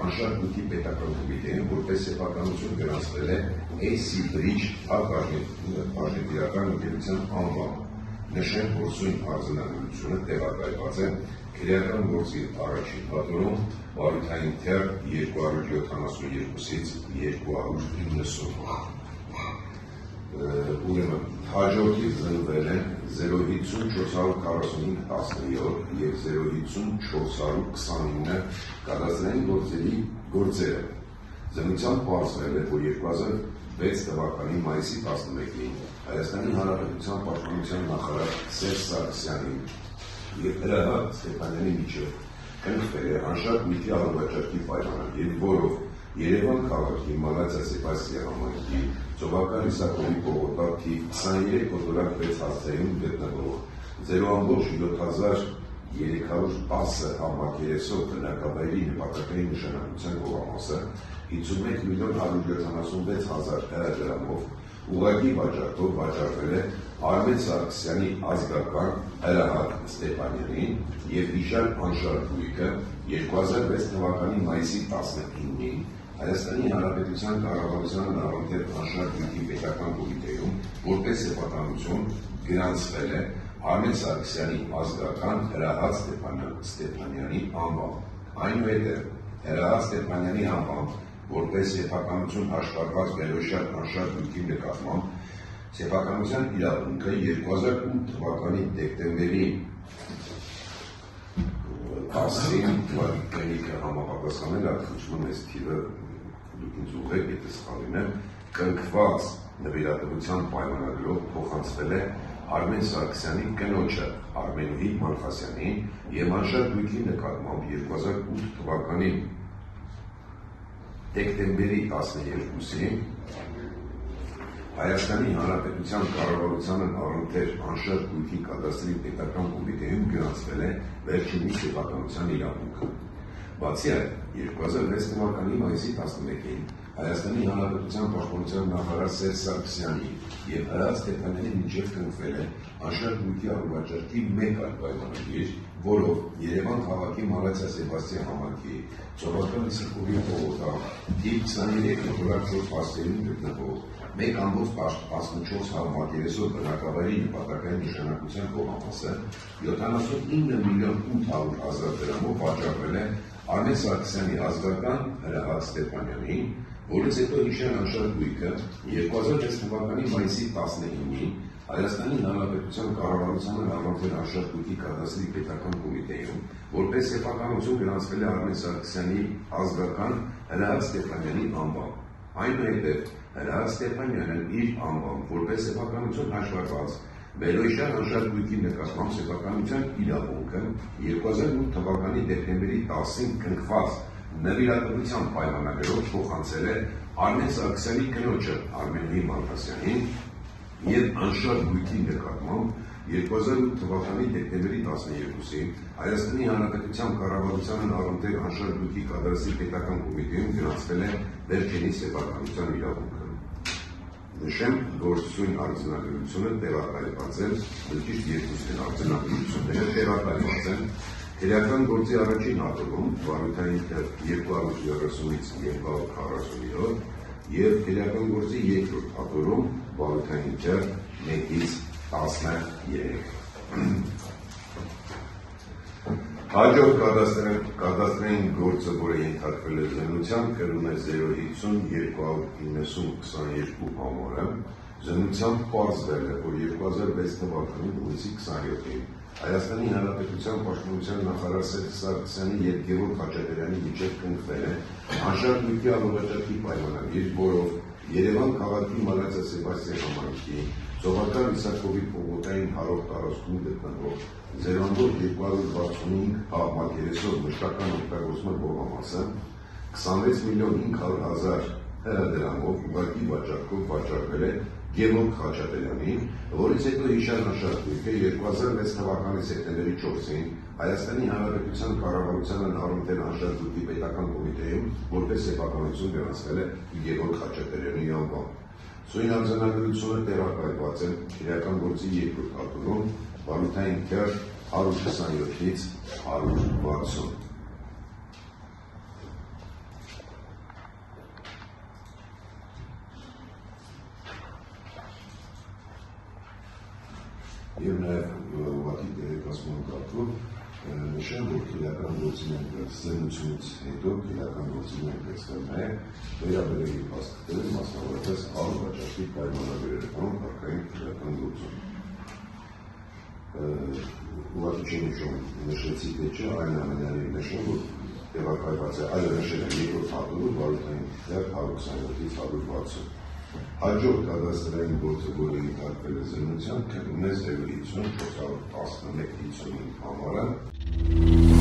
անշարժույթի պետական կոմիտեին, որպես սեփականություն գրանցվել է AC Bridge արժեթիրական ընկերության անվան։ Նշենք, որ սույն արձանագրությունը տեղակայված է քրեական գործի առաջին հատորում վարույթային թեր 272-ից 290։ Ուրեմն, հաջորդի ծնվել են 050-445 17 և 050-429 կադաստրային գործերը։ Զննությամբ պարզվել է, որ 2006 թվականի մայիսի 11-ին Հայաստանի Հանրապետության Պաշտպանության նախարար Սերժ Սարգսյանին և Հրահար Ստեփանյանի միջև կնքվել է անշարժույթի առողջարքի պայմանագիր, որով Երևան քաղաքի Մալացիա Սեբաստիա համայնքի Ծովական Իսակովի պողոտա թիվ 23 օտորակ 6 հասցեում գտնվող 0.7310 համակերեսով բնակավայրի նպատակային նշանակության կողամասը 51.176.000 դրամով ուղղակի վաճառքով վաճառվել է Արմեն Սարգսյանի ազգական Հրահար Ստեփանյանին և վիշալ անշարժույթը 2006 թվականի մայիսի 19-ին Հայաստանի Հանրապետության կառավարության առընթեր անշարժույթի պետական կոմիտեում որպես սեփականություն գրանցվել է Արմեն Սարգսյանի ազգական Հրահար Ստեփանյանի անվամբ։ Այնուհետև Հրահար Ստեփանյանի անվամբ որպես սեփականություն հաշվարկված վերոյշյալ անշարժույթի նկատմամբ սեփականության իրավունքը 2008 թվականի դեկտեմբերի 10-ին թվականիկը համապատասխանել ատխիչում այս թիվը դուք ինձ ուղեք, եթե սխալ եմ, կնքված նվիրատվության պայմանագրով փոխանցվել է Արմեն Սարգսյանի կնոջը Արմենուհի Մալխասյանին և անշարժույթի նկատմամբ 2008 թվականի դեկտեմբերի 12-ին Հայաստանի Հանրապետության կառավարությանն առընթեր անշարժույթի կադաստրի պետական կոմիտեում գրանցվել է վերջինի սեփականության իրավունքը։ Բացի այդ, 2006 թվականի մայիսի 11-ին Հայաստանի Հանրապետության Պաշտպանության նախարար Սերժ Սարգսյանի և Հրահար Ստեփանյանի միջև կնքվել է անշարժույթի առողջարքի մեկ այլ պայմանագիր, որով Երևան քաղաքի Մալացիա Սեբաստիա համայնքի Ծովական Իսակովի պողոտա թիվ 23 օտորակ 4 հասցեում գտնվող 1.14 համակերեսով բնակավայրի նպատակային նշանակության կողամասը 79.800.000 դրամով վաճառվել է Արմեն Սարգսյանի ազգական Հրահար Ստեփանյանին, որից հետո հիշյալ անշարժույթը 2006 թվականի մայիսի 19-ին Հայաստանի Հանրապետության կառավարությանն առընթեր անշարժույթի կադաստրի պետական կոմիտեում որպես սեփականություն գրանցվել է Արմեն Սարգսյանի ազգական Հրահար Ստեփանյանի անվամբ։ Այնուհետև Հրահար Ստեփանյանն իր անվամբ որպես սեփականություն հաշվարկված վերոյշյալ անշարժույթի նկատմամբ սեփականության իրավունքը 2008 թվականի դեկտեմբերի 10-ին կնքված նվիրատվության պայմանագրով փոխանցել է Արմեն Սարգսյանի կնոջը Արմենուհի Մալխասյանին և անշարժույթի նկատմամբ 2008 թվականի դեկտեմբերի 12-ին Հայաստանի Հանրապետության կառավարությանն առընթեր անշարժույթի կադաստրի պետական կոմիտեում գրանցվել է վերջինի սեփականության իրավունքը։ Նշեմ, որ սույն արձանագրությունը տեղակայված է, ճիշտ երկուսն արձանագրությունները տեղակայված են քրեական գործի առաջին հատորում վարույթային թեր 230-ից 247 և քրեական գործի երկրորդ հատորում վարույթային թեր 1-ից 13։ Հաջորդ կադաստրային գործը, որը ենթարկվել է զննության, կրում է 050-290-22 համարը, զննությամբ պարզվել է, որ 2006 թվականի հունիսի 27-ին Հայաստանի Հանրապետության Պաշտպանության նախարար Սերժ Սարգսյանի և Գևորգ Խաչատրյանի միջև կնքվել է անշարժույթի առողջարքի պայմանագիր, որով Երևան քաղաքի Մալացիա Սեբաստիա համայնքի Ծովական Իսակովի պողոտային հարող տարածքում գտնվող 0.265 համակերեսով մշտական օգտագործման կողամասը 26.500.000 դրամով ուղղակի վաճառքով վաճառվել է Գևորգ Խաչատրյանին, որից հետո հիշյալ անշարժույթը 2006 թվականի սեպտեմբերի 4-ին Հայաստանի Հանրապետության կառավարությանն առընթեր անշարժույթի պետական կոմիտեում որպես սեփականություն գրանցվել է Գևորգ Խաչատրյանի անվամբ։ Սույն արձանագրությունը տեղակայված է քրեական գործի երկրորդ հատորում վարույթային թեր 127-ից 160։ եւ նաեւ ուղղակի դերակացման կարգով նշել, որ քրեական գործունեության ծնությունից հետո քրեական գործունեության նաեւ վերաբերելի փաստեր, մասնավորապես ալվաճաշի պայմանագրերով կարգային քրեական գործուն։ Ուղղակի չնշում նշեցի թե չէ, այնուամենայնիվ նշում, որ տեղակայված է այլ նշել են երկրորդ հատորում վարորդային դեր 127-ից 160։ Հաջորդ կադաստրային գործը, որը ենթարկվել է զննության, քննում է 050 411 55 համարը